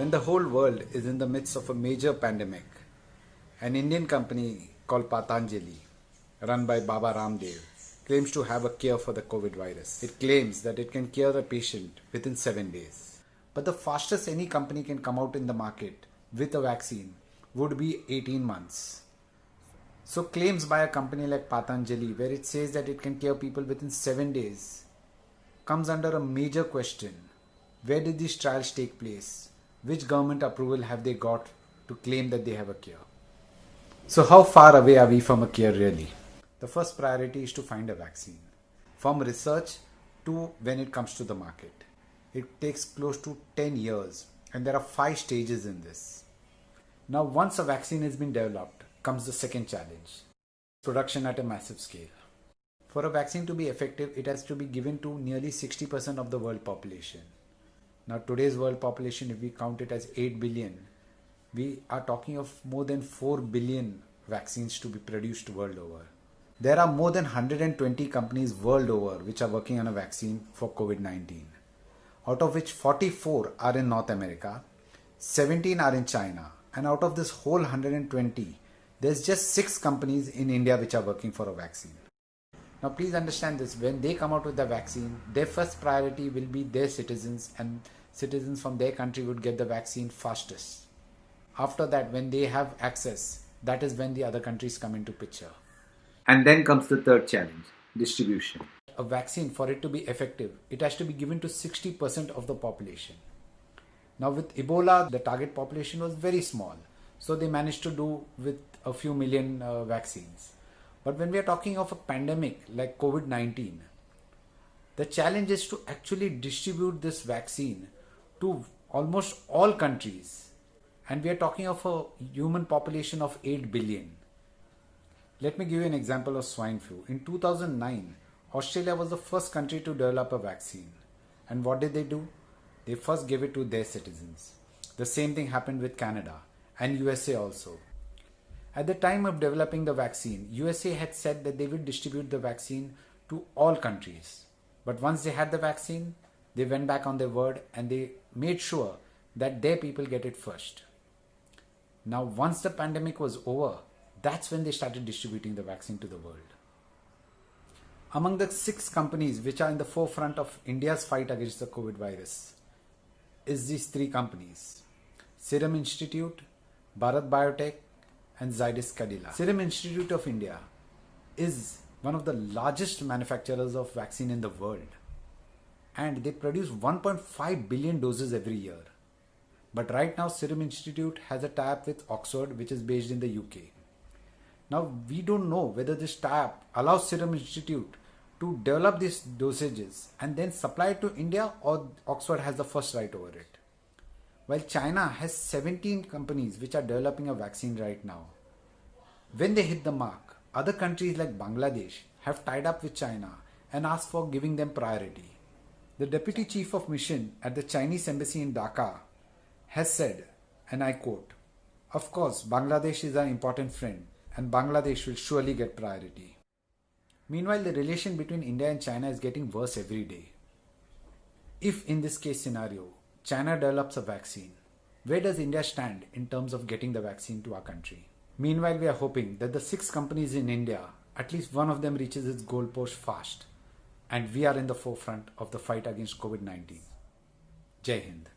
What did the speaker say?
When the whole world is in the midst of a major pandemic, an Indian company called Patanjali, run by Baba Ramdev, claims to have a cure for the COVID virus. It claims that it can cure a patient within 7 days. But the fastest any company can come out in the market with a vaccine would be 18 months. So claims by a company like Patanjali, where it says that it can cure people within 7 days, comes under a major question. Where did these trials take place? Which government approval have they got to claim that they have a cure? So how far away are we from a cure really? The first priority is to find a vaccine. From research to when it comes to the market. It takes close to 10 years and there are 5 stages in this. Now once a vaccine has been developed, comes the second challenge. Production at a massive scale. For a vaccine to be effective, it has to be given to nearly 60% of the world population. Now today's world population, if we count it as 8 billion, we are talking of more than 4 billion vaccines to be produced world over. There are more than 120 companies world over which are working on a vaccine for COVID-19. Out of which 44 are in North America, 17 are in China, and out of this whole 120, there's just 6 companies in India which are working for a vaccine. Now please understand this, when they come out with the vaccine, their first priority will be their citizens, and citizens from their country would get the vaccine fastest. After that, when they have access, that is when the other countries come into picture. And then comes the third challenge, distribution. A vaccine, for it to be effective, it has to be given to 60% of the population. Now with Ebola, the target population was very small. So they managed to do with a few million vaccines. But when we are talking of a pandemic like COVID-19, the challenge is to actually distribute this vaccine to almost all countries. And we are talking of a human population of 8 billion. Let me give you an example of swine flu. In 2009, Australia was the first country to develop a vaccine. And what did they do? They first gave it to their citizens. The same thing happened with Canada and USA also. At the time of developing the vaccine, USA had said that they would distribute the vaccine to all countries. But once they had the vaccine, they went back on their word and they made sure that their people get it first. Now, once the pandemic was over, that's when they started distributing the vaccine to the world. Among the 6 companies which are in the forefront of India's fight against the COVID virus is these 3 companies: Serum Institute, Bharat Biotech, and Zydus Cadila. Serum Institute of India is one of the largest manufacturers of vaccine in the world, and they produce 1.5 billion doses every year. But right now Serum Institute has a tie-up with Oxford, which is based in the UK. Now we don't know whether this tie-up allows Serum Institute to develop these dosages and then supply it to India, or Oxford has the first right over it. While China has 17 companies which are developing a vaccine right now. When they hit the mark, other countries like Bangladesh have tied up with China and asked for giving them priority. The Deputy Chief of Mission at the Chinese Embassy in Dhaka has said, and I quote, "Of course, Bangladesh is an important friend and Bangladesh will surely get priority." Meanwhile, the relation between India and China is getting worse every day. If in this case scenario, China develops a vaccine, where does India stand in terms of getting the vaccine to our country? Meanwhile, we are hoping that the 6 companies in India, at least one of them reaches its goalpost fast, and we are in the forefront of the fight against COVID-19. Jai Hind.